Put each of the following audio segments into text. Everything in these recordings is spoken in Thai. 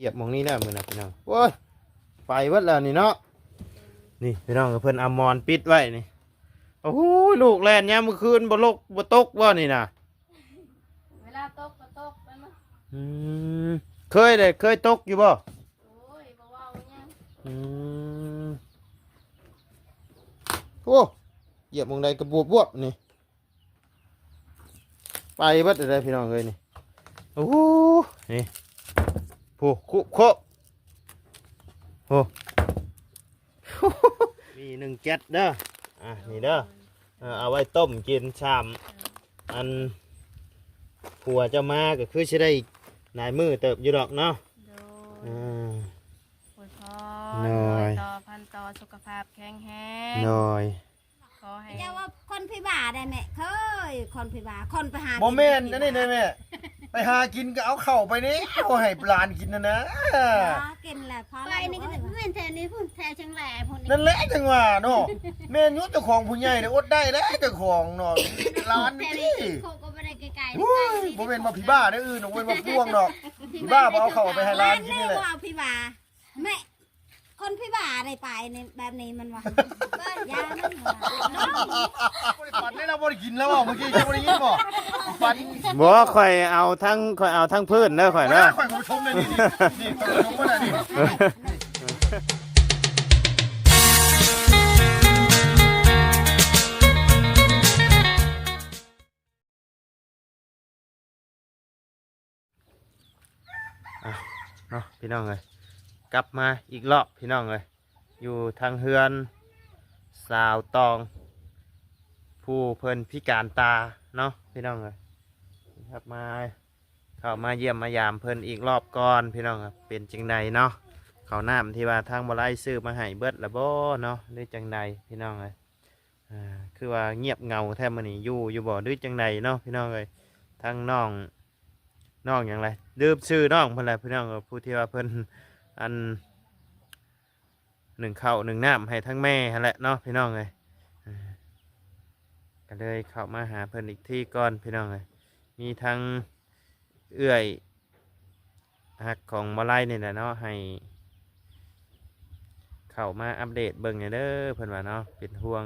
ยียบหมองนี้แล้วมือนะพี่น้องโอ้ยไปวัดแล้วนี่เนาะนี่พี่น้องเพิ่นเอามอนปิดไว้นี่โอ้โหลูกแล่นยามมื้อคืนบ่ลกบ่ตกบ่นี่นะเวลาตกก็ตกแล้วเนาะเคยตกอยู่บ่โอ้ยบ่เว้าหยัง โอ้เหยียบหมองใดกระบวบนี่ไปวัดอะไรพี่น้องเอ้ยนี่โอ้โหนี่ผู้คุโคโอ้มี1 แก๊สเด้อนี่เด้อเอาไว้ต้มกินชามอันผัวเจ้ามาก็คือสิได้หลายมื้อเติบอยู่ดอกเนาะโดยอวยพร น้อย ต่อพันต่อสุขภาพแข็งแรง น้อย ขอให้ เจ้าว่าคนพิบาได้แม่เคยคนพิบาคนไปหา โมเมนต์นั่นนี่เลยแม่ไปหากินก็เอาเข่าไปนี่เอาให้ปลานกินนะ กินแหละพอ ไปนี่ก็เพื่อนแถวนี้พูดแถวเชียงแหลมพูดนี่ นั่นแหละจังหวะเนาะแม่นยุทธเจ้าของผู้ใหญ่เนี่ยอดได้แล้วเจ้าของเนาะร้าน แถ นี่ วนี้โคก็ไม่ได้ไกลๆ โอ้ยโมเมนต์มาพี่บ้าได้อื่นโมเมนต์มาพ่วงดอกพี่บ้าเอาเข่าไปให้ร้านกินนี่แหละ ว่าพิบาแม่คนพิบาได้ไปในแบบนี้มันว่าก็ยามันน้อง บริปันได้เราบริกินแล้วเมื่อกี้จะบริยินบ่ปัน บ่ข่อยเอาทั้งพื้นเด้อข่อย นะ เด้อ คอยคุณผู้ชมเลยนี่คุณผู้ชมมานี่ เนาะพี่น้องเลยกลับมาอีกรอบพี่น้องเลยอยู่ทางเฮือนสาวตองผู้เพิ่นพิการตาเนาะพี่น้องเลยครับมาเข้ามาเยี่ยมมายามเพิ่นอีกรอบก่อนพี่น้องครับเป็นจังใดเนาะเขาน้ำที่ว่าทางบ่ไล่ซื้อมาให้เบิดละบ่เนาะด้วยจังใดพี่น้องเลยคือว่าเงียบเงาแทบมันนี่อยู่บ่ด้วยจังใดเนาะพี่น้องเลยทางน้องอย่างไรดืมชื่อน้องเพิ่นแหละพี่น้องผู้ที่ว่าเพิ่นอัน1 ข้าว1 น้ำให้ทั้งแม่แหละเนาะพี่น้องเลยก็เลยเข้ามาหาเพิ่นอีกที่ก่อนพี่น้องเลยมีทั้งเอื้อยหักของมาไล่นี่แหละเนาะให้เข้ามาอัปเดตเบิ่งเด้อเพิ่นว่าเนาะเป็นห่วง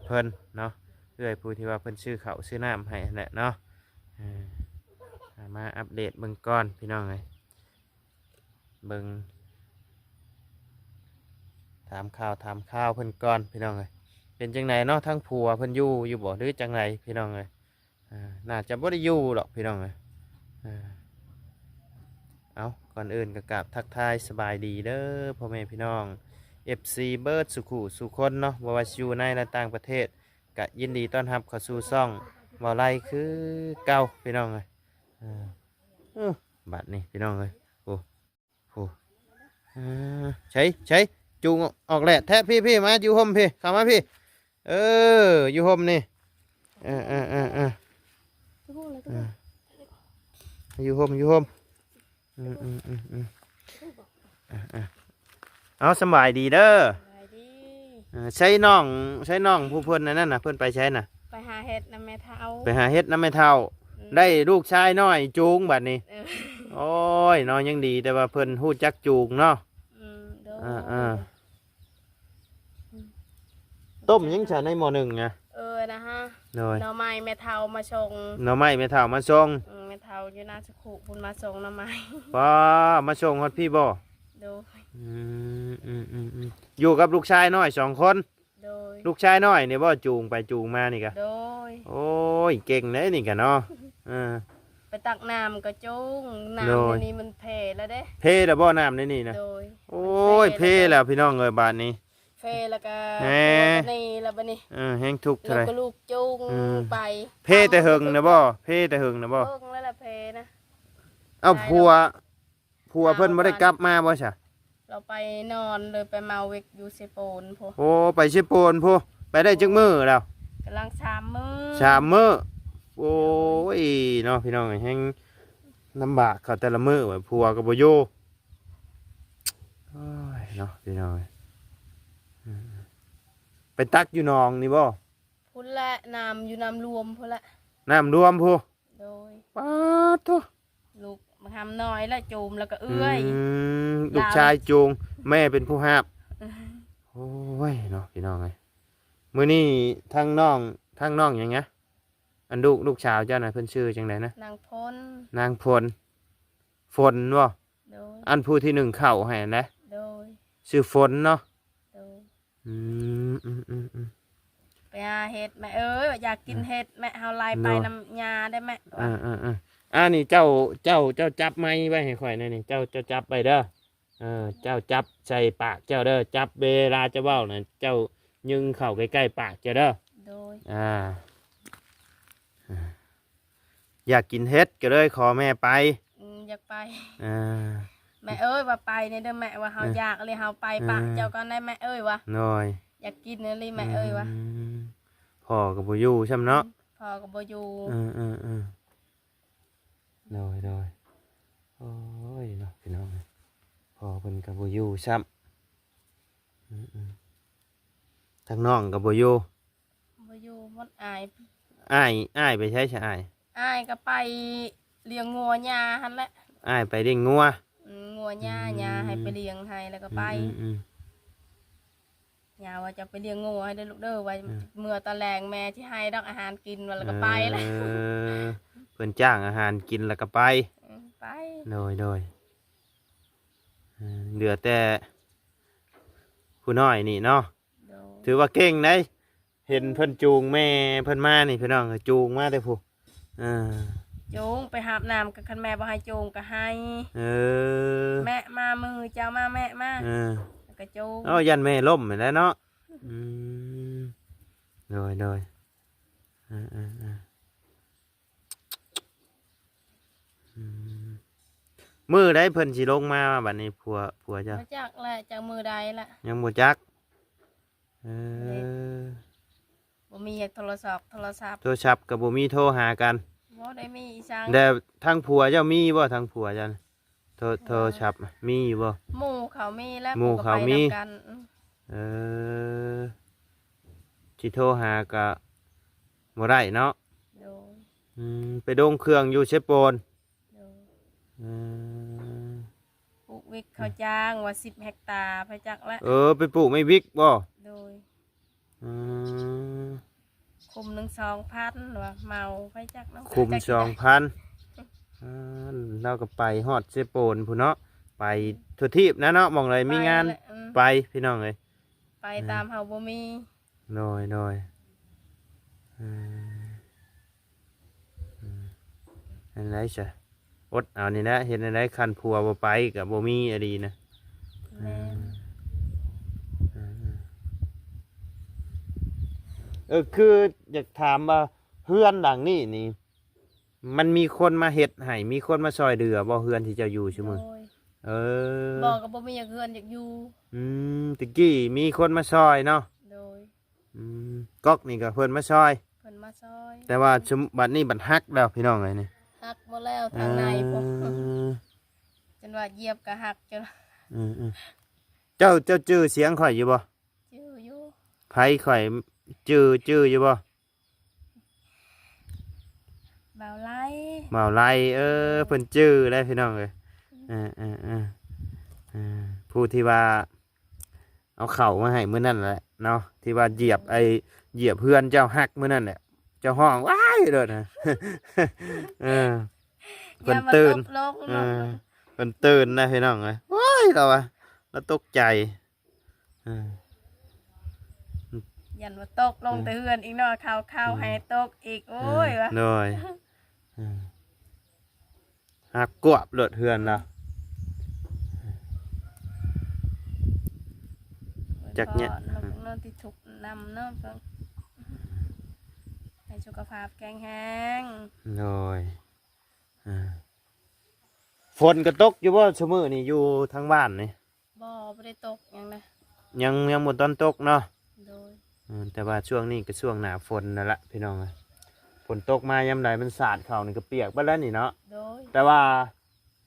เพิ่นเนาะเอื้อยผู้ที่ว่าเพิ่นชื่อข้าวชื่อน้ำให้แหละเนาะมาอัปเดตเบิ่งก่อนพี่น้องเลยเบิ่งถามข่าวเพิ่นก่อนพี่น้องเลยเป็นจังไหนเนาะทั้งผัวเพิ่นอยู่บ่หรือจังไรพี่น้องเลยน่าจะบ่ได้อยู่หรอกพี่น้องเลยเอาก่อนอื่นก็กราบทักทายสบายดีเด้อพ่อแม่พี่น้อง FC เบิร์ดสุคนเนาะบ่ว่าอยู่ในและต่างประเทศก็ยินดีต้อนรับเข้าสู่ช่องบ่ไล่คือเก่าพี่น้องเลยบัดนี่พี่น้องเลยโอ้ใช้จูงออกแหละแทะพี่มาอยู่ห่มพี่เข้ามาพี่อยู่ห่มนี่อยู่ห่มเอาสบายดีเด้อ ไปดิ ใช้น้องผู้เพิ่นนั่นน่ะเพิ่นไปใช้น่ะ ไปหาเห็ดนำแม่เฒ่า ไปหาเฮ็ดน้ำไม่เท่าได้ลูกชายน้อยจูงบัดนี้ เออ โอ้ยน้อยยังดีแต่ว่าเพิ่นฮู้จักจูงเนาะ โดย ต้มยังฉันในหม้อหนึ่งไง นะฮะ โดย หน่อไม้แม่เฒ่ามาชง หน่อไม้ไม่เท่ามาส่ง แม่เฒ่าอยู่นาสักขุพุ่นมาส่งหน่อไม้ ป้ามาส่งฮอดพี่บ่ โดย อยู่กับลูกชายน้อย2 คน โดย ลูกชายน้อยนี่บ่จูงไปจูงมานี่กะ โดย โอ้ยเก่งเลยนี่กะเนาะอ่า ไปตักน้ำกระจุง โดย น้ำในนี้มันเพแล้วเด้ เพแล้วบ่น้ำในนี่นะ โดย โอ้ยเพแล้วพี่น้องเอ้ยบาดนี้ เพแล้วก็ แหม นี่แล้วบัดนี้ แห้งทุกข์เท่า แล้ว ไหร่ ก็ลูกจุง อืม ไป เพแต่หึงนะบ่เพแต่หึงนะบ่ เบิ่งแล้วละเพนะ เอ้าผัวเพิ่นบ่ได้กลับมาบ่ซะ เราไปนอนเลยไปเมาเวกอยู่เซโปนพอ โอ้ไปชิโปนพูไปได้จักมื้อแล้ว กำลัง3 มื้อ 3 มื้อโอ้ยเนาะพี่น้องแฮงลำบากเขาแต่ละมื้อว่าผัวก็บ่อยู่โอ้ยเนาะพี่น้องไปตักอยู่หนองนี่บ่ พุ่นละน้ำอยู่น้ำรวมพุ่นละ น้ำรวมพู โดย ป๊าดโต ลูกมาทำน้อยแล้วจูมแล้วก็เอื้อย ม ลูกชายจูงแม่เป็นผู้ห้าบโอ้ยเนาะพี่น้องเอ้ยมื้อนี้ทั้งน้องหยังไงอันลูกชาวเจ้าน่ะเพิ่นชื่อจังไดนะ นางพล นางพลฝนบ่ โดย อันผู้ที่หนึ่งเข้าให้นะ โดย ชื่อฝนเนาะ โดย อืม ไปหาเห็ดแม่เอ้ยอยากกินเห็ดแม่เฮาไล่ไป เนาะ นำยาได้แม่ นี่เจ้าจับไม้ไว้ให้ข่อยหน่อยนี่เจ้าจับไปเด้อเจ้าจับใส่ปากเจ้าเด้อจับเวลาจะเว้าน่ะเจ้ายึงเข้าใกล้ๆปากเจ้าเด้อ โดย อยากกินเห็ดก็เลยขอแม่ไป อยากไป อ่า แม่เอ้ยว่าไปเนี่ยเด้อแม่ว่าเฮาอยากเลยเฮาไปปะเจ้าก็ได้แม่เอ้ยวะ หน่อย อยากกินนี่เลยแม่เอ้ยวะ พ่อกับบ่อยู่ช่ำเนาะ พ่อก็บ่อยู่ โดยโอ้ยเนาะพี่น้องพ่อเพิ่นกับบ่อยู่ซ้ำทางน้องกับบ่อยู่ บ่อยู่หมดอาย อ้ายไปใช้ใช่อ้าย อายก็ไปเลี้ยงงัวหญ้าหั่นแหละ อ้ายไปเลี้ยงงัว งัวหญ้าให้ไปเลี้ยงให้แล้วก็ไปหญ้าว่าจะไปเลี้ยงงัวให้ได้ลูกเด้อไว้เมื่อตะแลงแม่ที่ให้ดอกอาหารกินแล้วก็ไปแล้ว เพิ่นจ้างอาหารกินแล้วก็ไป ไป โดยเหลือแต่ผู้น้อยนี่เนาะ โดย ถือว่าเก่งได้เห็นเพิ่นจูงแม่เพิ่นมานี่พี่น้องก็จูงมาแต่ผู้ จูงไปหาบน้ำกับคันแม่บ่ให้จูงก็ให้ เออ แม่มามือเจ้ามาแม่มา เออ แล้วก็จูง เอายันแม่ล่มไปแล้วเนาะโดยมือได้เพิ่นสิลงมาบัดนี้ผัวเจ้า บ่จักแหละจากมือใดละ ยังบ่จักเออ บ่มีโทรศัพท์ โทรศัพท์กับบ่มีโทรหากัน บ่ได้มีอีสัง แต่ทางผัวเจ้ามีบ่ทางผัวเจ้าน่ะโทรศัพท์มีอยู่บ่ หมู่เขามีแล้ว หมู่เขามี ก็ไปนำกัน เออสิโทรหาก็บ่ได้เนาะ โดย ไปโดงเครื่องอยู่เชฟโปน โดย เออ ปลูกวิกเขาจ้างว่า10 เฮกตาร์ไปจักละ ไปปลูกไม่วิกบ่ โดย อืม คุมหนึ่ง2,000ว่าเมาไปจักน้ำ คุม จัก 2,000เราก็ไปฮอดเชฟโปนพุ่นเนาะไปทั่วทีปนะเนาะหมองไรมีงาน ไปแหละ ไปพี่น้องเอ้ย ไปตามเฮาบ่มี โดยอันไรจ้ะอดเอานี่นะเห็นอะไรคันผัวบ่ไปกับบ่มีอะดีนะ แม่น คืออยากถามว่าเฮือนหลังนี้นี่ มันมีคนมาเฮ็ดให้มีคนมาซอยเดือบ่เฮือนที่เจะอยู่ชั่วโมง โดย เออ บอกก็บ่มีอยากเฮือนอยากอยู่ ตะกี้มีคนมาซอยเนาะ โดย ก๊อกนี่ก็เพิ่นมาซอย เพิ่นมาซอย แต่ว่าชุมบัดนี้บัดฮักแล้วพี่น้องเอ้ยนี่ หักหมดแล้วทางในพวกจนว่าเหยียบก็หักจน เจ้าจื้อเสียงข่อยอยู่บ่ จื้ออยู่ ไผข่อยจื้ออยู่บ่ บ่าวไล่ เมาไล่เพิ่นจื้อได้พี่น้องเอ้ยผู้ที่ว่าเอาเข่ามาให้มื้อนั่นแหละเนาะที่ว่าเหยียบเพื่อนเจ้าฮักมื้อนั่นแหละเจ้าห้องว้ายเด้อนะ เพิ่นตื่น อย่ามาตบลงเนาะ เพิ่นตื่นนะพี่น้องเอ้ยโอ้ยเราอะเราตกใจเออ ยันว่าตกลงแต่เฮือนอีกเนาะข้าวให้ตกอีกโอ้ยวะ โดยหักกวบเลือดเฮือนแล้ว จักเนี่ย นอนที่ถูกนำเนาะเพิ่นให้สุขภาพแข็งแรง โดยฝนก็ตกอยู่บ่ชั่วมื้อนี่อยู่ทางบ้านนี่ บ่ได้ตกหยังนะ ยังบ่ตอนตกเนาะ โดย แต่ว่าช่วงนี้ก็ช่วงหน้าฝนนั่นละพี่น้องเอ้ยฝนตกมายามใดมันสาดเข้านี่ก็เปียกไปแล้วนี่เนาะ โดย แต่ว่า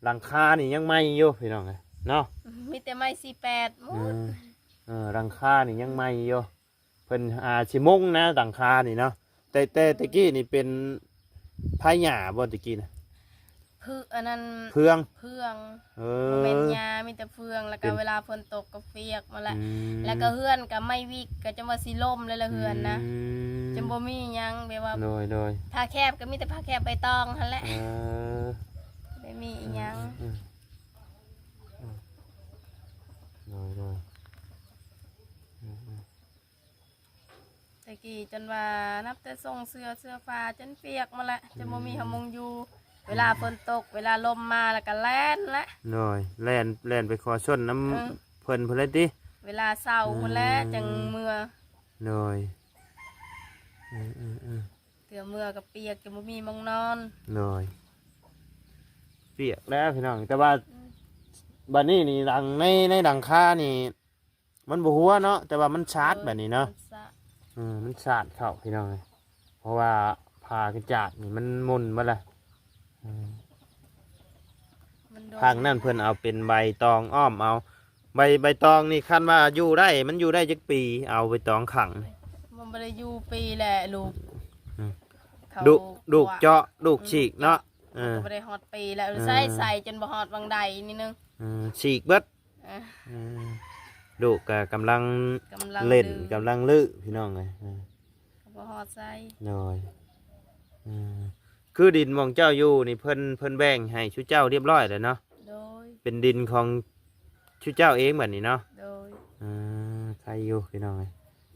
หลังคานี่ยังไหม้อยู่พี่น้องเอ้ยเนาะ มีแต่ไม้48หมด หลังคานี่ยังไหม้อยู่เพิ่นสิมุงนะหลังคานี่เนาะแต่ตะกี้นี่เป็นไผ่หญ้าบ่ตะกี้นะ พ คืออันนั้น เพื่อง เพื่อง เอ บ่แม่น อ ยามีแต่เฟืองแล้ว เป็ ก็ น เวลาฝนตกก็เปียกมาละ อืม แล้วก็เฮือนก็ไม่วิกก็จะว่าสิล่มเลยละเฮือนนะ ม จนบ่มีหยังแบบว่า โดย ผ้าแคบก็มีแต่ผ้าแคบใบตองหั่นแหละ เออ ไม่มีอีหยัง อืมโดย ตะกี้จนว่านับแต่ส่งเสื้อฟ้าจนเปียกมาละจนบ่มีหำมงอยู่ เวลาฝนตกเวลาลมมาแล้วก็แล่นละ โดยแล่นไปขอชนน้ำเพิ่นเพิ่นเลยติ เวลาเศร้าพุ่นแหล้วจังเมื่อ โดยอืม เถื่อเมื่อก็เปียกจนบ่มีหมองนอน โดยเปียกแล้วพี่น้องแต่ว่าบัดนี้นี่ดังในดังค่านี่ มันบ่หัวเนาะแต่ว่ามันชาร์จแบบนี้เนาะ มัสะ มันชาร์จเข้าพี่น้องเลยเพราะว่าพากระจาดนี่มันมุนมาละ มันโดน ทางนั่นเพิ่นเอาเป็นใบตองอ้อมเอาใบตองนี่คันว่าอยู่ได้มันอยู่ได้จักปีเอาใบตองขัง มันบ่ได้อยู่ปีแหละลูก อืม เขา ดูกเจาะดูกฉีกเนาะ ก็บ่ได้ฮอดปีแล้ว อืม ใส่จนบ่ฮอดวังใดนิดนึง ฉีกเบิด เออ ดูกก็กำลัง กำลัง เล่น ดื้อก ำลังลื้อพี่น้องเลย บ่ฮอดใส่ น้อยคือดินหมองเจ้าอยู่นี่เพิ่นแบ่งให้ชุเจ้าเรียบร้อยแล้วเนาะ โดย เป็นดินของชุเจ้าเองแบบนี้เนาะ โดย ใครอยู่พี่น้องเลย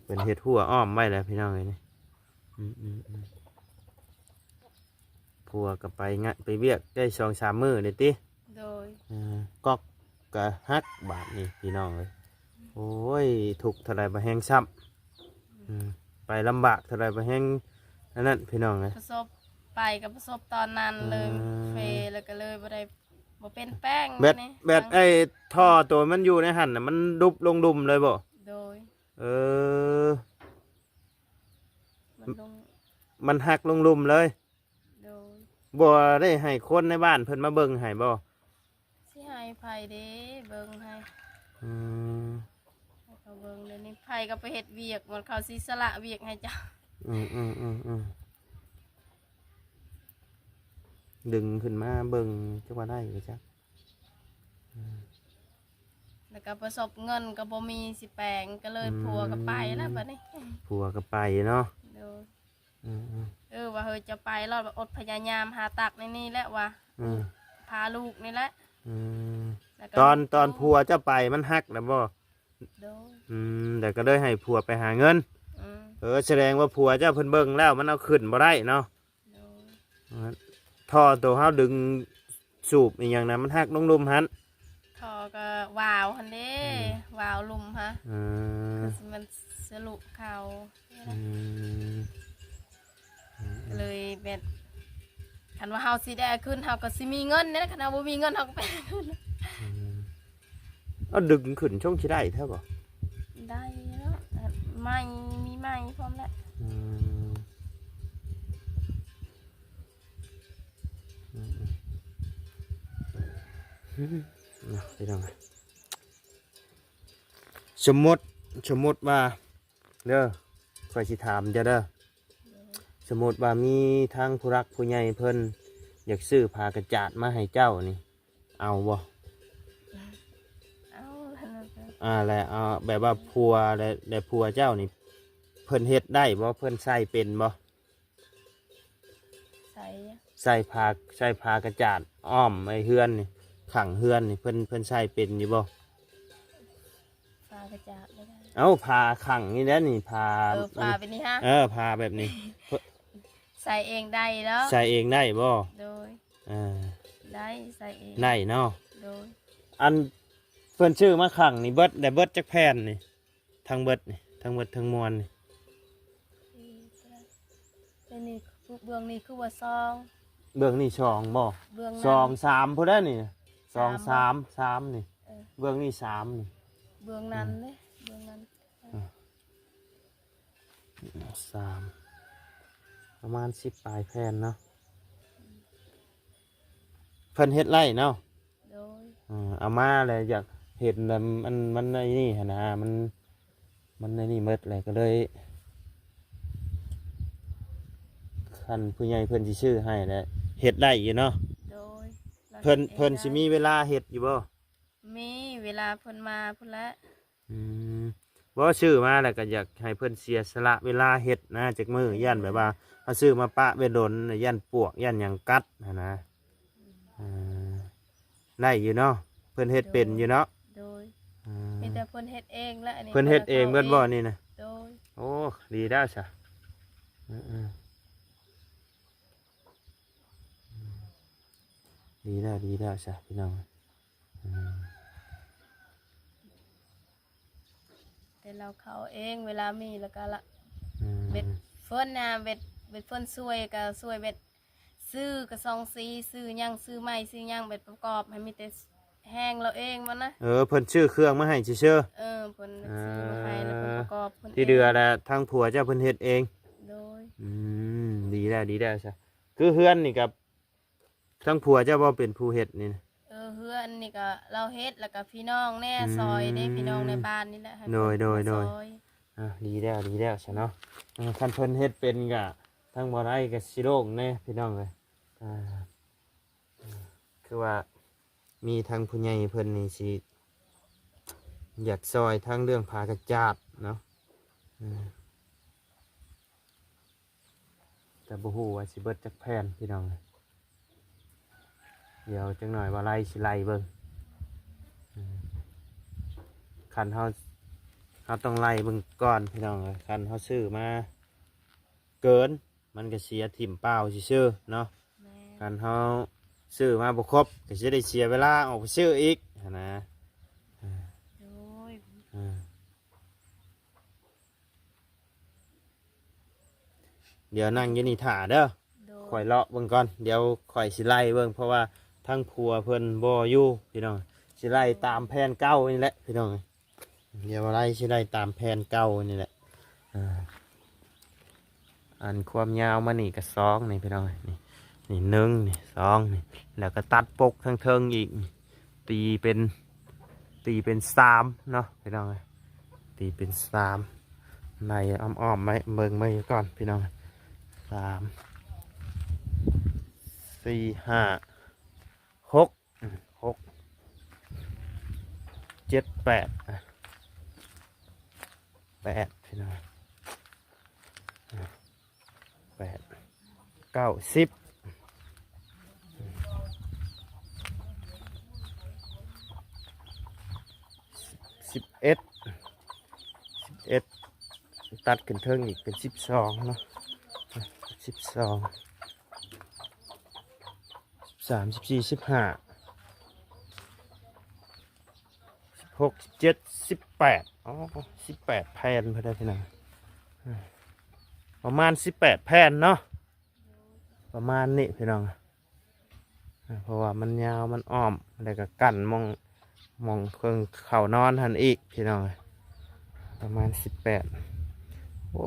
เป็นเห็ดหัวอ้อมไว้แล้วพี่น้องเลยนี่ผัวกับไปงะไปเวียกได้2-3 มื้อเลยติ โดย ก๊อกกะฮักบาทนี่พี่น้องเลยโอ้ยถูกเท่าไรบ่แห้งซ้ำไปลำบากเท่าไรบ่แห้งอันนั้นพี่น้องเลย ประสบไปกับประสบตอนนั้นเลย เฟแล้วก็เลยบ่ได้บ่เป็นแป้ง แบต นี่ แบตไอ้ท่อตัวมันอยู่ในหันน่ะมันดุบลงดุมเลยบ่ โดย เออ มันลง มันหักลงลุมเลย โดย บ่ได้ให้คนในบ้านเพิ่นมาเบิ่งให้บ่ สิให้ไผเด้เบิ่งให้ อืม ให้เขาเบิ่งเดี๋ยวนี้ไผก็ไปเฮ็ดเวียกมันเขาสิสละเวียกให้เจ้า ดึงขึ้นมาเบิ่งจักว่าได้ก็จัก แล้วก็ประสบเงินก็บ่มีสิแปลงก็เลยผัวก็ไปแล้วบัดนี้ ผัวก็ไปเนาะ โดย อืม ว่าเฮ้ยจะไปรอดว่าอดพยายามหาตักในนี่แหละว่า อืม พาลูกนี่แหละ อืม แล้วก็ ตอนผัวเจ้าไปมันหักแล้วบ่ โดย แต่ก็เลยให้ผัวไปหาเงิน อืม แสดงว่าผัวเจ้าเพิ่นเบิ่งแล้วมันเอาขึ้นบ่ได้เนาะ โดย ท่อตัวเฮาดึงสูบอีกอย่างนั้นมันหักลงลุมหัน ทอก็วาวหันเด้วาวลุมฮะ อืม มันสรุปเขา อืม เลยแบบคันว่าเฮาสิได้ขึ้นเฮาก็สิมีเงินเนี่ยคันเฮาบ่มีเงินเฮาก็ไปขึ้น เอาดึงขึ้นช่องสิได้เท่าบ่ ได้เนาะไม่มีไม่พร้อมแล้ว อืมไปทางไหนสมมติว่าเด้อข่อยสิถามจะเด้อสมมติว่ามีทางผู้รักผู้ใหญ่เพิ่นอยากซื้อผ้ากระจาดมาให้เจ้านี่เอาบ่ เอาแล้วก็ แล้วเอาแบบว่าผัวและผัวเจ้านี่เพิ่นเฮ็ดได้บ่เพิ่นใส่เป็นบ่ ใส่ ใส่ผ้ากระจาดอ้อมไอ้เฮือนนี่ขังเฮือนนี่เพิ่นใส่เป็นอยู่บ่ ปลากระจาดไม่ได้ เอ้าผ้าขังนี่แหล้วนี่ผ้า ปลาเป็นนี่ฮะ ผ้าแบบนี้ ใส่เองได้แล้ว ใส่เองได้บ่ โดย ได้ใส่เอง ได้เนาะ โดย อันเพิ่นชื่อมาขังนี่เบิดได้เบิดจักแผ่นนี่ทั้งเบิดนี่ทั้งเบิดทั้งมวลนี่ เป็นนี่เบื้องนี่คือว่าซอง เบื้องนี่2บ่ เบื้อง 2 3พุ่นเด้อนี่2 สาม 3 3นี่ เออ เบื้องนี่3นี่ เบื้องนั้นเลยเบื้องนั้น 3ประมาณ10ปลายแผ่นเนาะเพิ่นเฮ็ดไรเนาะ โดย เอามาเลยอยากเห็นแล้วมันในนี่หั่นนะมันในนี่หมดเลยก็เลยคันผู้ใหญ่เพิ่นสิชื่อให้แหละเฮ็ดได้อยู่เนาะ โดย เพิ่นสิมีเวลาเฮ็ดอยู่บ่ มีเวลาเพิ่นมาพุ่นละ อืมบ่ซื้อมาแล้วก็อยากให้เพิ่นเสียสละเวลาเฮ็ดนะจักมื้อย่านแบบว่าเอาซื้อมาปะไว้ดนย่านปวกย่านหยังกัดนะอ่าได้อยู่เนาะเพิ่นเฮ็ดเป็นอยู่เนาะ โดย อ่า มีแต่เพิ่นเฮ็ดเองและอันนี้ เพิ่นเฮ็ดเองเบิดบ่นี่นะ โดย โอ้ดีแล้วซะดีแล้วซะพี่น้องอืม แต่เราเขาเองเวลามีแล้วก็ละ อืม เบ็ดเฟิร์นนะเบ็ดเฟิร์นช่วยก็ช่วยเบ็ดซื้อกระซองซีซื้อหยังซื้อไม้ซื้อหยังเบ็ดประกอบให้มีแต่แห้งเราเองมันนะ เพิ่นชื่อเครื่องมาให้ซื่อ เพิ่นซื้อมาให้แล้วเพิ่นประกอบเพิ่น ๆที่เดือแล้วทางผัวเจ้าเพิ่นเฮ็ดเอง โดย ดีแล้วซะคือเฮือนนี่กับทั้งผัวเจ้าบ่เป็นผู้เฮ็ดนี่นะ เฮือนนี่ก็เราเฮ็ดแล้วก็พี่น้องแน่ซอยได้พี่น้องในบ้านนี่แหละให้ โดย ซอย ดีแล้วซะเนาะคันเพิ่นเฮ็ดเป็นก็ทั้งบ่ได้ก็สิโล่งแน่พี่น้องเอ้ยคือว่ามีทางผู้ใหญ่เพิ่นนี่สิอยากซอยทั้งเรื่องผากระจาดเนาะแต่บ่ฮู้ว่าสิเบิดจักแผ่นพี่น้องเอ้ยเดี๋ยวจังหน่อยว่าไล่สิไล่เบิ่งคันเฮาต้องไล่เบิ่งก่อนพี่น้องเอ้ยคันเฮาซื้อมาเกินมันก็เสียถิ่มเปล่าซื่อๆเนาะ แม่ คันเฮาซื้อมาบ่ครบก็สิได้เสียเวลาออกไปซื้ออีกหั้นนะ โดย เดี๋ยวนั่งอยู่นี่ถ่าเด้อ โด ข่อยเลาะเบิ่งก่อนเดี๋ยวข่อยสิไล่เบิ่งเพราะว่าทั้งผัวเพิ่นบ่อยู่พี่น้องสิไล่ตามแผนเก่านี่แหละพี่น้องเดี๋ยวไล่สิไล่ตามแผนเก่านี่แหละอันความยาวมานี่ก็2นี่พี่น้องนี่1นี่2นี่แล้วก็ตัดปกทั้งเทิงอีกนี่ตีเป็น3เนาะพี่น้องตีเป็น3ในอ้อมๆไว้เบิ่งไว้ก่อนพี่น้อง3 4 5 6 7 8 8พี่น้อง8 9 10 11ตัดขึ้นเทิงอีกเป็น12เนาะ12 13 14 15 16 17 18อ๋อ18แผ่นพอได้พี่น้องประมาณ18แผ่นเนาะประมาณนี้พี่น้องเพราะว่ามันยาวมันอ้อมแล้วก็กั้นมองเครื่องเข่านอนหันอีกพี่น้องประมาณ18โอ้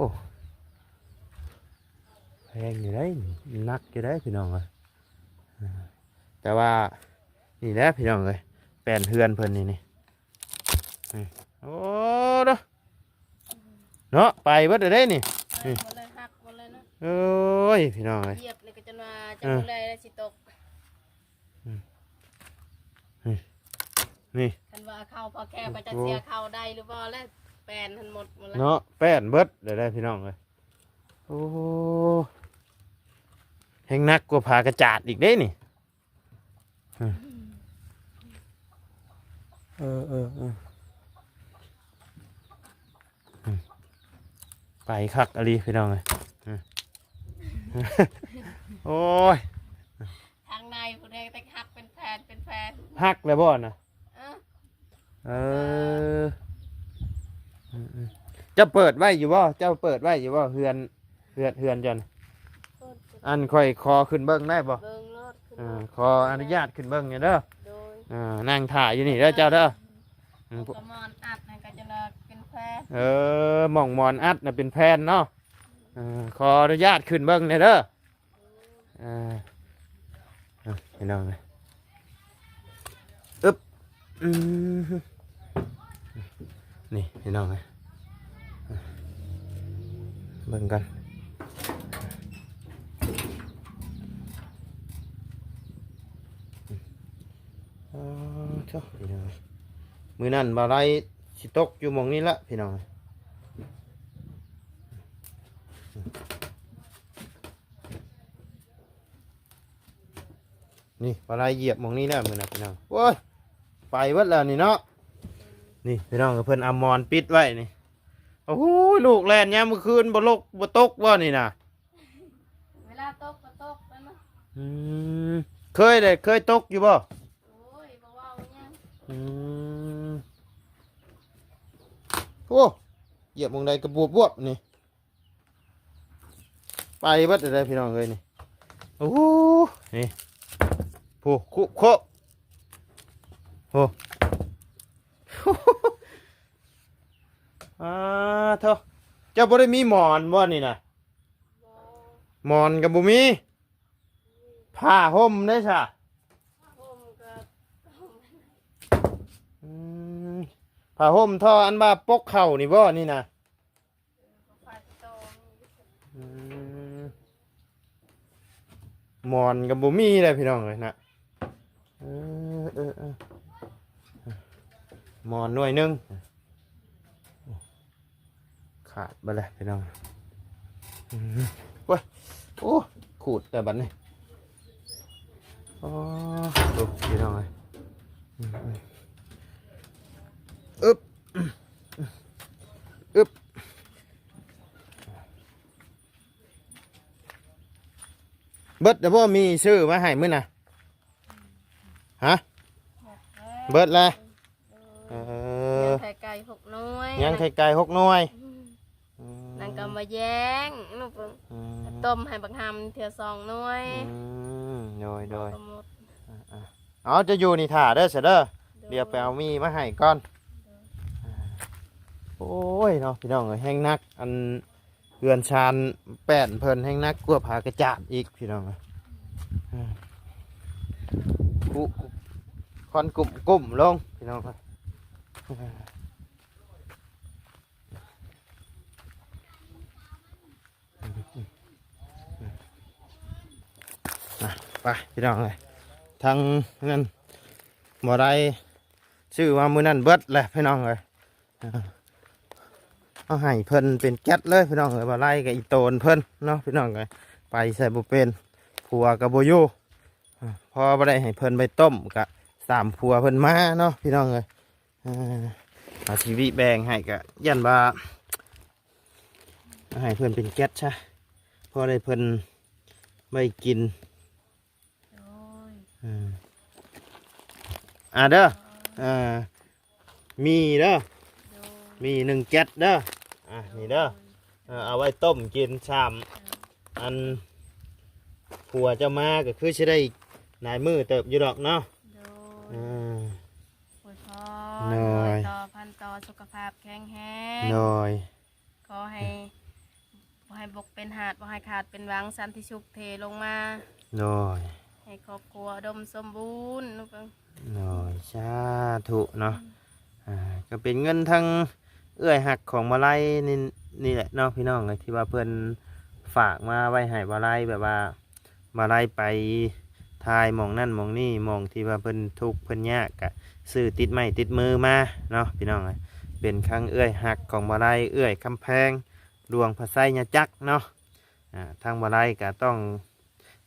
แพงอยู่ได้นักอยู่ได้พี่น้องแต่ว่านี่แหละพี่น้องเลยแปลนเฮือนเพิ่นนี่โอ้เด้อเนาะไปเบิดได้นี่ หมดเลยหักหมดเลยนะ โอ้ยพี่น้องเลย เหยียบเลยก็จนว่าจะหมดเลยแล้วสิตก นี่ คันว่าเข้าพอแค่ไปจะเสียเข้าได้หรือบ่แล้วแปลนทันหมดแล้ว เนาะแป้นเบิดได้พี่น้องเลยโอ้แห้งนักกว่าผากระจาดอีกได้นี่ไปคักอะไรพี่น้องเลยโอ้ย ทางในผู้ใดแต่หักเป็นแฟน หักเลยบ่นะ เออ เออจะเปิดไว้อยู่บ่เจ้าเปิดไว้อยู่บ่เฮือนจันอันค่อยคอขึ้นเบิ้งได้บ่ เบิ่งรถขึ้น ขออนุญาตขึ้นเบิ้งเนี่ยเด้อ โดย นั่งถ่ายอยู่นี่เด้อเจ้าเด้อ กระมอนอัดนะก็จะเป็นแฟน หม่องมอนอัดน่ะเป็นแพนเนาะขออนุญาตขึ้นเบิ้งเนี่ยเด้อพี่น้องเลยอึ๊บนี่พี่น้องเลยเบิ่งกัน เจ้าพี่น้องมือนั่นบ่ไรสิตกอยู่หมองนี้ละพี่น้องนี่บ่ไรเหยียบหมองนี้แล้วมือน่ะพี่น้องโอ้ยไปเบิดแล้วนี่เนาะนี่พี่น้องกับเพิ่นเอามอนปิดไว้นี่โอ้โหลูกแล่นยามมื้อคืนบ่ลกบ่ตกบ่นี่น่ะ เวลาตกก็ตกไปมั้ง อืมเคยตกอยู่บ่ โอ้ยบ่เว้าเนี่ย อืมโอ้เหยียบหมองใดกระบวบบวบนี่ไปเบิดอะไรพี่น้องเอ้ยนี่โอ้โหนี่โอ้คุโคโอ้ เถอะเจ้าบ่ได้มีหมอนบ่นี่นะหมอนกับบ่มีผ้าห่มได้ซะ ผมก็ อืมผ้าห่มทออันบ่าปกเข่านี่บ่นี่นะ ไฟโต อืมหมอนกับบ่มีเลยพี่น้องเลยนะเออหมอนหน่วยหนึงขาดไปเลยพี่น้องโอ้ยโอ้ขูดแต่บัดนี้อ๋อดูพี่น้องเลยอึ๊บอึ๊บเบิดแต่ว่ามีชื่อมาให้มื้อน่ะฮะเบิดเลยยังไข่ไก่6หน่วย ยังไข่ไก่6หน่วย นั่นก็มาแย้งลูกต้มให้บักหำเถื่อ2หน่วย โดย ก็หมด เอาจะอยู่นี่ถ่าเด้อเสยเด้อเดี๋ยวไปเอามีมาให้ก่อนโอ้ยเนาะพี่น้องเอ้ยแห้งนักอันเรือนชานแป้นเพิ่นแห้งนักกลัวผากระจาดอีกพี่น้องเอ้ยกุคอนกุ่มลงพี่น้องครับไปพี่น้องเลยทางนั้นบ่ได้ชื่อว่ามือนั่นเบิดแหละพี่น้องเลยเอาให้เพิ่นเป็นแก๊สเลยพี่น้องเลยบ่ไล่กับอีโตนเพิ่นเนาะพี่น้องเลยไปใส่บุเป็นผัวกับโบอยูพอบ่ได้ให้เพิ่นไปต้มกับ3ผัวเพิ่นมาเนาะพี่น้องเลยเอาชีวิตแบ่งให้กับยันบ่าให้เพิ่นเป็นแก๊สใช่พอได้เพิ่นไม่กินเด้อมีเด้อมี1แก๊สเด้อนี่เด้อเอาไว้ต้มกินชามอันผัวเจ้ามาก็คือจะได้นายมือเติบอยู่ดอกเนาะ โอ้ยพอ หน่อย ต่อพันต่อสุขภาพแข็งแรง หน่อย ขอให้บ่ให้บกเป็นหาดบ่ให้ขาดเป็นหวังสันติสุขเทลงมา หน่อย ให้ครอบครัวอุดมสมบูรณ์ลูกเอ้ย หน่อยสาธุเนาะก็เป็นเงินทั้งเอื้อยหักของมาไลนี่แหละเนาะพี่น้องที่ว่าเพื่อนฝากมาไว้ให้มาไลแบบว่ามาไลไปทายหมองนั่นหมองนี่หมองที่ว่าเพิ่นทุกข์เพิ่นยากกะซื้อติดไม้ติดมือมาเนาะพี่น้องเป็นครั้งเอื้อยหักของมาไลเอื้อยคำแพงดวงพระไสยจักรเนาะทางมาไลก็ต้อง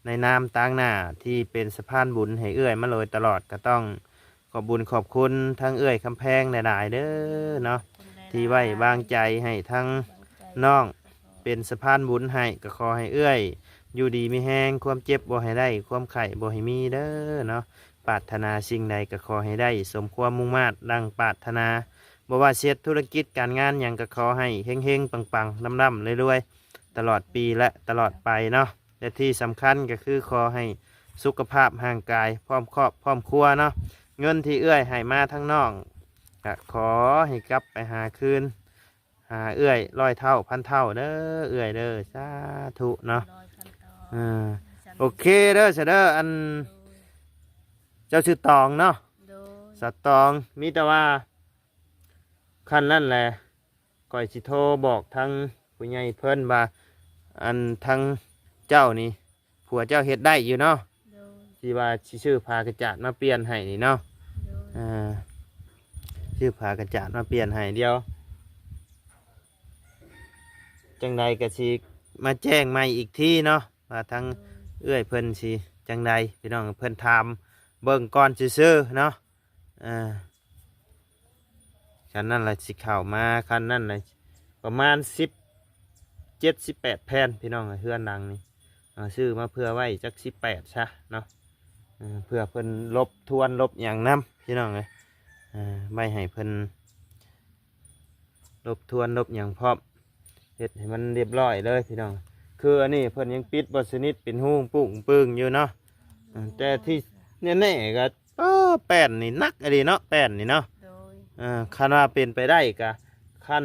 ในนามต่างหน้าที่เป็นสะพานบุญให้เอื้อยมาโดยตลอดก็ต้องขอบบุญขอบคุณทั้งเอื้อยคำแพงหลายๆเด้อเนาะที่ไว้วางใจให้ทั้งน้องเป็นสะพานบุญให้ก็ขอให้เอื้อยอยู่ดีมีแห้งความเจ็บบ่ให้ได้ความไข่บ่ให้มีเด้อเนาะปรารถนาสิ่งใดก็ขอให้ได้สมความมุ่งมา่ดังปรารถนาบ่ว่าเสียธุรกิจการงานอย่างก็ขอให้เฮงๆปังๆร่ำๆรวยๆตลอดปีและตลอดไปเนาะและที่สำคัญก็คือขอให้สุขภาพร่างกายพร้อมครอบพร้อมครัวเนาะเงินที่เอื้อยให้มาทั้งน้องก็ขอให้กลับไปหาคืนหาเอื้อย100 เท่าพันเท่าเด้อเอื้อยเด้อสาธุเนาะ 100,000 ต่อ โอเคเด้อเด้ออันเจ้าชื่อตองเนาะ โดย สัตว์ตองมีแต่ว่าขั้นนั่นแหละก่อยสิโทรบอกทางผู้ใหญ่เพิ่นว่าอันทางเจ้านี่ผัวเจ้าเฮ็ดได้อยู่เนาะ โดย ที่ว่าสิชื่อพากระจาดมาเปลี่ยนให้นี่เนาะ โดย ชื่อผากระจาดมาเปลี่ยนให้เดียวจังใดก็สิมาแจ้งใหม่อีกทีเนาะว่าทั้งเอื้อยเพิ่นสิจังใดพี่น้องเพิ่นถามเบิ่งก่อนซื่อๆเนาะคันนั้นแหละสิเข้ามาคันนั้นแหละประมาณ17-18 แผ่นพี่น้องเฮือนดังนี่ซื้อมาเพื่อไว้จัก18ซะเนาะเพื่อเพิ่นลบทวนลบอย่างน้ำพี่น้องเลยไม่ให้เพิ่นลบทวนลบอย่างพร้อมเฮ็ดให้มันเรียบร้อยเลยพี่น้องคืออันนี้เพิ่นยังปิดบ่สนิทเป็นหูปุ้งปึ้งอยู่เนาะแต่ที่แน่ๆก็แป้นนี่นักอะไรเนาะแป้นนี่เนาะ โดย คันว่าเป็นไปได้ก็คัน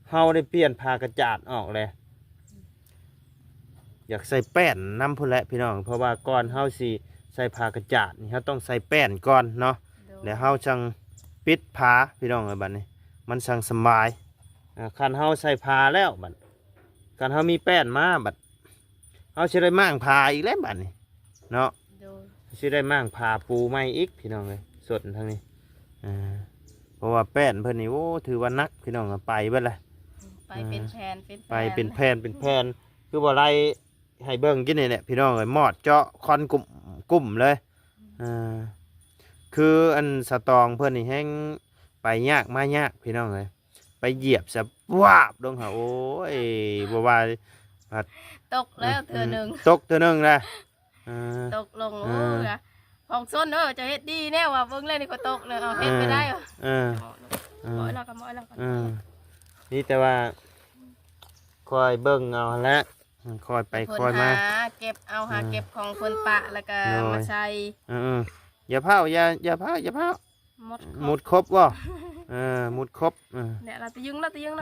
เฮาได้เปลี่ยนผ้ากระจาดออกเลยอยากใส่แป้นน้ำพุ่นแหละพี่น้องเพราะว่าก่อนเฮาสิใส่ผ้ากระจาดนี่เฮาต้องใส่แป้นก่อนเนาะ โดย แล้วเฮาจังปิดผ้าพี่น้องบัดนี้มันสั่งสบายคันเฮาใส่ผ้าแล้วบัดคันเฮามีแป้นมาบัดเฮาสิได้มั่างผ้าอีกแล้วบัดนี้เนาะ โดย สิได้มั่างผ้าปูใหม่อีกพี่น้องเลยสดทางนี้เพราะว่าแป้นเพิ่นนี่โอ้ถือว่านักพี่น้องไปเบิดเลย ไปเป็นแผนเป็น ไปเป็นแผ่นเป็นแผ่นคือบ่ไรให้เบิ่งกินนี่แหละพี่น้องเอ้ยหมอดเจาะคอนกลุ่มเลยคืออันสตองเพิ่นนี่แห้งไปยากมายากพี่น้องเอ้ยไปเหยียบซะวาบลงหาโอ้ยบ่ว่า ตกแล้วเธอหนึ่ง ตกเทื่อนึงนะ ตกลงโอ้ยของส้นเด้อจะเฮ็ดดีแน่ว่ะเบิ่งเลยนี่ก็ตกเลยเอาเฮ็ดไปได้เหรอหมอยแล้วก็หมอยแล้วก็ นี่แต่ว่าคอยเบิ่งเอาละคอยไปคอยมา หาเก็บเอาหาเก็บของคนปะแล้วก็มาใส่ อย่าเผาอย่าเผาหมดมุดครบบ่มุดครบเนี่ยเราจะยึงแล้วจะยึง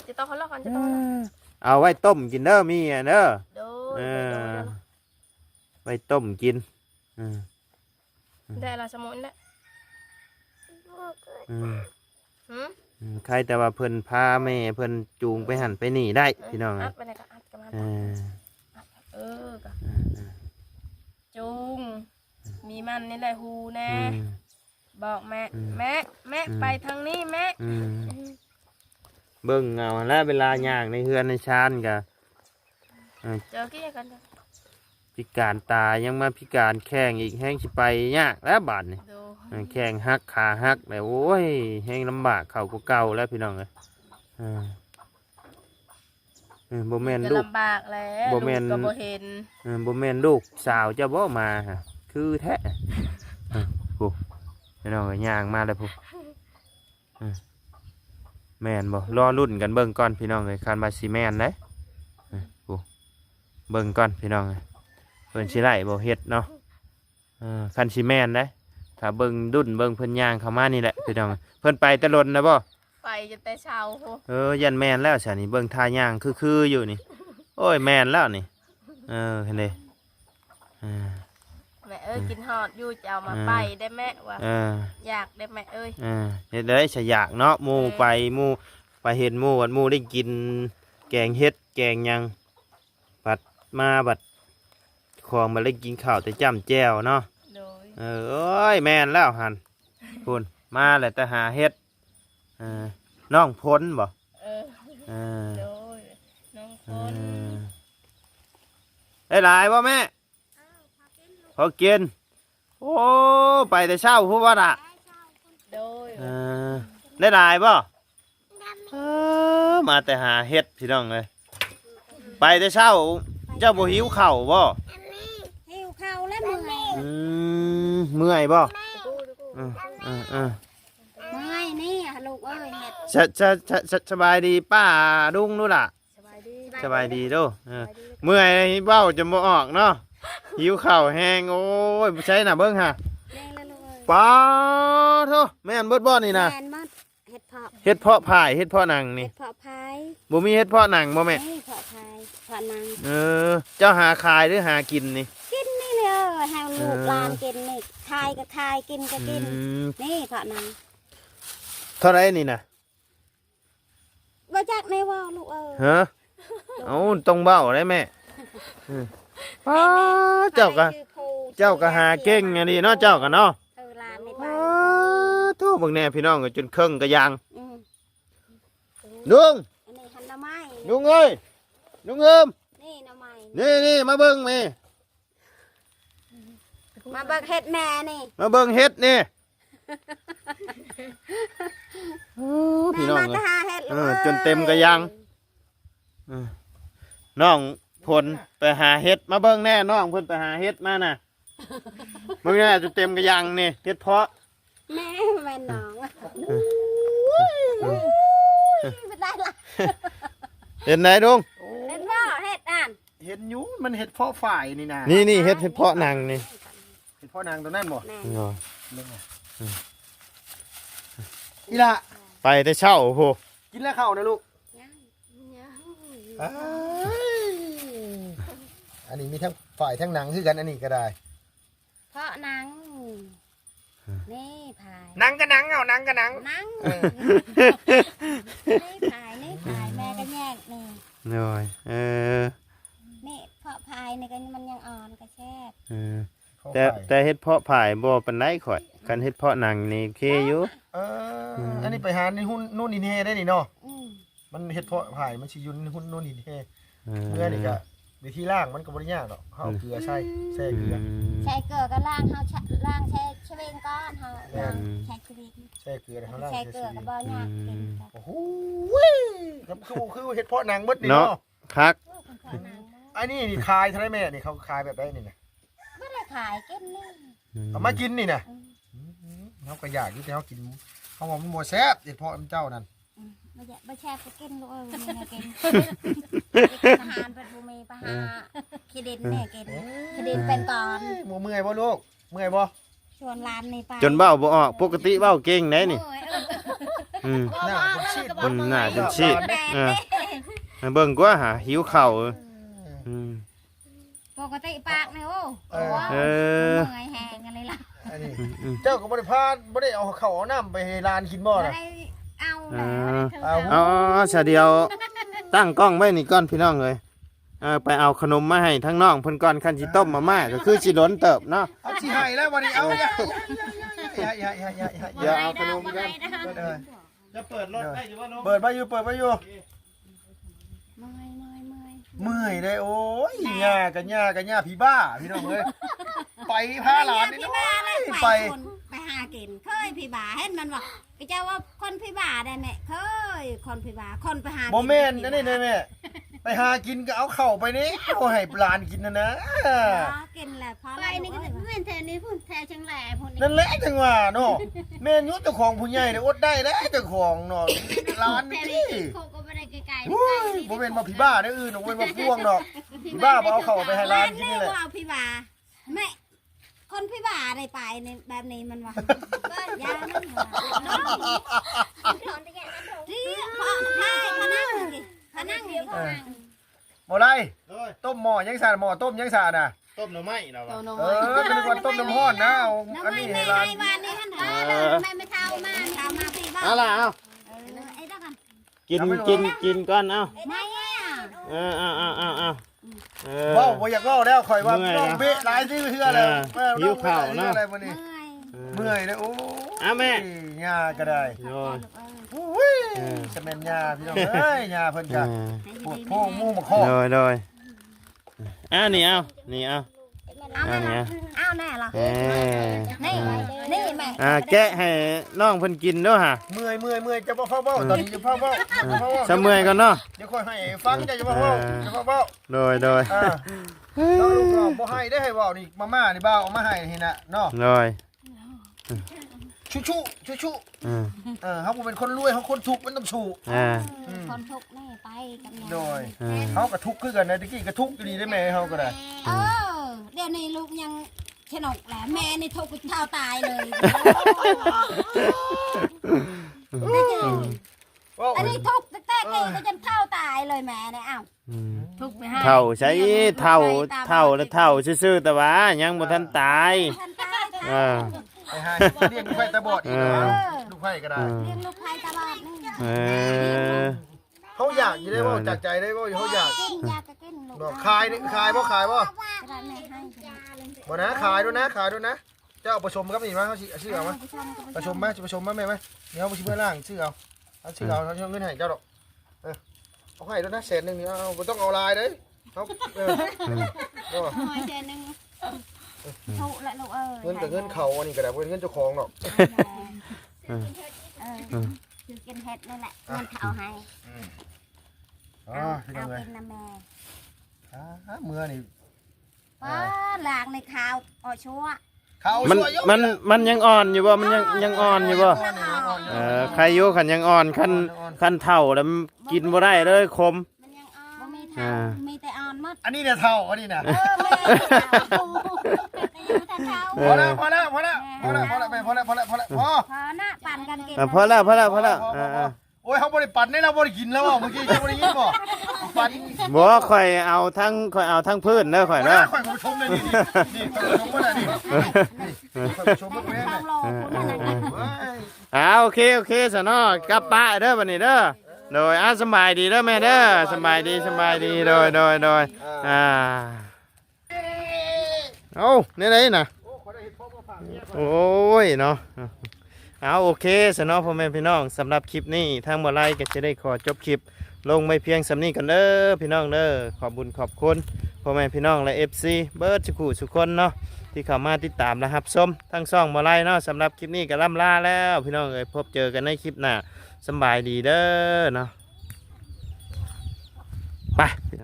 จะต้องเขาเล่ากันจะต้อง เอาไว้ต้มกินเด้อมีเด้อ โดย ไว้ต้มกินได้ละสมุนแล้วใครแต่ว่าเพิ่นพาแม่เพิ่นจูงไปหันไปนี่ได้พี่น้อง อัดไปไหนก็อัดกันมาก็จูงมีมันนี่แหละฮูแน่บอกแม่ไปทางนี้แม่เบิ่งเงาแล้วเวลาย่างในเฮือนในชานกะเจอกี้กัน พิการตายังมาพิการแข้งอีกแห้งสิไปยากแล้วบาดนี่แข้งหักขาหักแล้วโอ้ยแห้งลำบากเข่าก็เก่าแล้วพี่น้องเลยบ่แม่นลูก ลำบากแล้วลูกก็บ่เห็นบ่แม่นลูกสาวเจ้าบ่มาฮะคือแท้ผู้พี่น้องย่างมาแล้วผู้แม่นบ่รอรุ่นกันเบิ่งก่อนพี่น้องเลยคันบาซีแม่นเด้ผู้เบิ่งก่อนพี่น้องเลยเพิ่นสิไล่บ่เฮ็ดเนาะคันสิแม่นเด้ถ้าเบิ่งดุนเบิ่งเพิ่นย่างเข้ามานี่แหละพี่น้องเพิ่นไปแต่ลนนะบ่ไปจนแต่เช้ายันแม่นแล้วซะนี่เบิ่งท่าย่างคืออยู่นี่โอ้ยแม่นแล้วนี่เห็นเด้แม่กินฮอดอยู่จะเอามาไปได้แม่ว่าอยากได้แม่เฮ็ดได้สิอยากเนาะหมู่ไปเห็นหมู่วัดหมู่ได้กินแกงเฮ็ดแกงหยังบัดมาบัดของมาได้กินข้าวแต่จ้ำแจ่วเนาะเอ้ยแม่นแล้วหันพุ่นมาแล้วแต่หาเฮ็ดน้องพ้นบ่น้องพ้นได้หลายบ่แม่พอกินโอ้ไปแต่เช้าพูดว่าล่ะได้หลายบ่มาแต่หาเฮ็ดพี่น้องเลยไปแต่เช้าเจ้าบ่หิวข้าวบ่หิวข้าวแล้วเมื่อยบ่เมื่อยนี่ลูกเอ้ยเฮ็ดสบายดีป้าดุ้งนู่นล่ะสบายดีดูเมื่อยเบ้าจะบ่ออกเนาะหิวข้าวแห้งโอ้ยใช่น่ะเบิ่งฮะป้าโธ่แม่นเบิดบ่นี่นะเฮ็ดเพาะพายเฮ็ดเพาะหนังนี่เพาะพายบ่มีเฮ็ดเพาะหนังบ่แม่เพาะพายเพาะหนังเจ้าหาขายหรือหากินนี่กินนี่เลยหาลูกหลานกินนี่ทายก็ทายกินก็กินนี่เพาะหนังเท่าไรนี่นะบ่จักในว่าลูกฮะเอาต้องเบ้าได้แม่เจ้าก็หาเก่งอันนี้เนาะเจ้าก็เนาะ โทษบักแน่พี่น้องก็จนเครื่องก็ยัง อืม ลุง อันนี้หันหน้าไม้ ลุงเอ้ยลุงเอิม นี่หน้าไม้ นี่มาเบิ่งแม่ มาเบิกเห็ดแม่นี่ มาเบิ่งเฮ็ดนี่โอ้พี่น้อง แม่ เอ้ มาย หาเห็ด จนเต็มกระยัง น้องพลไปหาเฮ็ดมาเบิ่งแน่น้องเพิ่นไปหาเฮ็ดมาน่ะเบิ่งแน่จนเต็มกระยังนี่เฮ็ดเพาะ แม่แม่น้องไม่ได้ละ เห็นไหนลุง เห็ดว่าเห็ดอ่าน เห็นอยู่มันเห็ดเพาะฝ่ายนี่นะ นี่เฮ็ดเพาะนางนี่ เห็ดเพาะนางตัวนั้นบ่ แม่ เบิ่งอีละ ไปแต่เช้าโอ้โห กินแล้วเข้านะลูก ยัง อ้ายอันนี้มีทั้งฝ่ายทั้งหนังคือกันอันนี้ก็ได้ เพราะหนังนี่พาย หนังกับหนังเอาหนังกับหนัง หนังนี่พายแม่ก็แยกนี่ หน่อยนี่เพราะพายนี่ก็มันยังอ่อนก็แช่ แต่เฮ็ดเพาะผายบ่ปานใดข่อยกันเฮ็ดเพาะนางนี่โอเคอยู่ อันนี้ไปหาในหุ้นนู่นนี่เฮได้นี่เนาะ อืม มันเฮ็ดเพาะผ่ายมันสิอยุ่นหุ้นนู่นนี่เฮเมื่อนี่ก็วิธีล่างมันก็บ่ได้ยากหรอกเฮาเอาเกลือใส่แช่เกลือ ใช้เกลือก็ล่างเฮาล่างใช้ชเวงก้อนเฮาล่างใช้ชเวง แช่เกลือให้เฮาล่าง ใช้เกลือก็บ่ยากกินกัน โอ้โหคือเฮ็ดเพาะหนังเบิดนี่ เนาะ เนาะ คัก อันนี้นี่คายเท่าไหร่แม่นี่เขาคายแบบได้นี่นะ บ่ได้ขายกินนี่ เอามากินนี่นะเฮาก็อยากอยู่แต่เฮากินเฮาว่ามันบ่แซ่บเฮ็ดเพาะมันเจ้านั่น บ่แช่ก็กินลูกนี่นะกินกินอาหารเป็นบ่มีไปหาขี้ดินแม่กินขี้ดินเป็นก่อน บ่เมื่อยบ่ลูกเมื่อยบ่ ชวนร้านนี่ไป จนเว้าบ่ออกปกติเว้าเก่งได้นี่อืม หน้าเป็นชีด หน้าจนชีดเบิ่งกว่าหาหิวข้าวอืม ปกติปากนี่โอ้ เออ เมื่อยแห้งอะไรล่ะ อันนี้เจ้าก็บ่ได้พาบ่ได้เอาข้าวเอาน้ำไปให้ร้านกินบ่ บ่ น่ะ ได้เอาแหละ เอาซะเดียวตั้งกล้องไว้นี่ก่อนพี่น้องเอ้ยไปเอาขนมมาให้ทั้งน้องเพิ่นก่อนคันสิต้มมาม่าก็คือสิล้นเติบเนาะ เอาสิให้แล้ววันนี้เอาอย่า เดี๋ยวเอาขนมกัน จะเปิดรถได้อยู่ว่าเปิดไปอยู่เมื่อยได้โอ้ยหญ้ากันหญ้าพี่บ้าพี่น้องเอ้ยไปพาหลานนี่ พี่ น้ บ้า อ เลย ย ไป ไป ไปหากินเคยพี่บ้าเห็นมันบอกพี่เจ้าว่าคนพี่บ้าได้แม่เคยคนพี่บ้าคนไปหา บ่แม่นนั่นนี่แม่ไปหากินก็เอาเข้าไปนี่เอาให้หลานกินนะ กินแหละพอ ไปนี่ก็เหมือนแถวนี้พุ่นแถวเชียงแหล่พุ่นนี่ นั่นแหละจังว่าเนาะแม่นยุเจ้าของผู้ใหญ่เนี่ยอดได้แล้วเจ้าของเนาะร้าน แถว นี่ นี้เขาก็ไม่ได้ไกลๆ โอ้ยบ่เป็นมาพี่บ้าได้ออื่นบ่เป็นมาพ่วงดอกพี่บ้าบ่เอาเข้าไปให้ร้านกินนี่แหละ ว่าพี่บ้าแม่คนพี่บ้าได้ไปในแบบนี้มันว่าก็ยามันที่พ่อมานั่งอยู่ บ่ไรต้มหม้อยังสาหม้อต้มยังสาน่ะ ต้มหน่อไม้เราอะ เป็นวันต้มน้ำร้อนนะเอา น้ำ อัน ไม่ นี้ ใน ให้ร้าน วันนี้ท่านแม่ไม่เท่ามาเท่ามาพี่บ้า เอาล่ะเอา ไอ้เจ้ากัน กินก่อนเอา ไม่อ่ะ เอาเว้าบ่อยากเว้าแล้วข่อยว่าต้องเบะหลายที่เพื่ออะไรอะไรมื้อนี้ เมื่อย เมื่อยเด้อโอ้หญ้าก็ได้ โอ้ย อุ้ยจะแม่นหญ้าพี่น้องเอ้ยหญ้าเพิ่นก็ปวดโพงมูมาคอ โดยนี่เอา เอาแม่เอาแน่หรอนี่แม่ แกะให้น้องเพิ่นกินเด้อฮะ เมื่อยจะบ่เฝ้าเว้าตอนนี้จะเฝ้าเว้า ซะเมื่อยก่อนเนาะ เดี๋ยวค่อยให้ฟังจะบ่เฝ้าจะเฝ้า โดย น้องลูกน้องบ่ให้ได้ให้เว้านี่มาม่านี่บ่าวเอามาให้นี่น่ะเนาะ โดย ชูเขาเป็นคนรวยเขาคนทุกข์มันต้องชู คนทุกข์นี่ไปกัน โดยเขาก็ทุกข์คือกันนะตะกี้ก็ทุกข์อยู่ดีได้แม่เขาก็ได้ เดี๋ยวนี้ลูกยังฉนกแหละแม่นี่ทุกข์เท่าตายเลยอันนี้ทุกข์แต่กี้ก็จนเท่าตายเลยแม่เนี่ยอ้าวทุกข์ไปให้ เท่าใช้เท่าแล้วเท่าซื่อๆแต่ว่ายังบ่ทันตาย ไปหาเลี้ยงลูกไผ่ตาบอดอีกนะลูกไผ่ก็ได้ เลี้ยงลูกใครตลอดนี่ เขาอยากอยู่ได้ว่าจากใจได้ว่าเขาอยาก กินยาก็กินลูก ขายบ่ ก็ได้แม่ให้ บ่นะขายด้วยนะ เจ้าเอาผสมกับนี่มาเขาสิซื้อเอามาผสมมาผสมมาแม่ไหมเดี๋ยวเอาไปชิมเมื่อล่างซื้อเอาซื้อเอาเงินให้เจ้าดอกเอาให้ด้วยนะ100,000นี่เอาบ่ต้องเอาลายเด้เอาหอยเจนึง ถูกละลูกเอ้ย เงินกับเงินเขาอันนี้ก็ได้บ่เงินเจ้าของดอก คือกินเห็ดนั่นแหละเงินเขาให้ อ๋อพี่น้องเลย กินน้ำแม่ เมื่อนี่ ป้าหลางในข้าวอ่อชัว เขา มันยังอ่อนอยู่บ่มันยังอ่อนอยู่บ่ใครอยู่ขันยังอ่อนคันเท่าแล้วกินบ่ได้เลยคม มันยังอ่อนบ่มีเท่ามีแต่อ่อนหมด อันนี้เนี่ยเท่าอันนี้นะ ไม่ได้เท่า พอแล้วพอนะปั่นกันกิน พอแล้วโอ้ยเขาบริปั่นได้เราบริกินแล้วเมื่อกี้เขาบริยินบ่ปั่น บ่ข่อยเอาทั้งพื้นเด้อข่อยเด้อ ข่อยผู้ชมเลยนี่ผู้ชมว่านี่ผู้ชมว่าแม่ ต้องรอคุณนั่น โอเคซะเนาะกลับป้าเด้อบัดนี้เด้อโดยสบายดีเด้อแม่เด้อสบายดีโดยเอาเนี่ยไหนน่ะโอ้ยเนาะโอเคสนอพ่อแม่พี่น้องสำหรับคลิปนี้ทางบ่ไลก็จะได้ขอจบคลิปลงไม่เพียงสำนี้กันเด้อพี่น้องเด้อขอบคุญขอบคุณพ่อแม่พี่น้องและ FC เบิร์ดสุคนเนาะที่เข้ามาติดตามนะครับชมทั้งซ่องบ่ไลเนาะสำหรับคลิปนี้ก็ล่ำลาแล้วพี่น้องเอ้ยพบเจอกันในคลิปหน้าสบายดีเด้อเนาะไป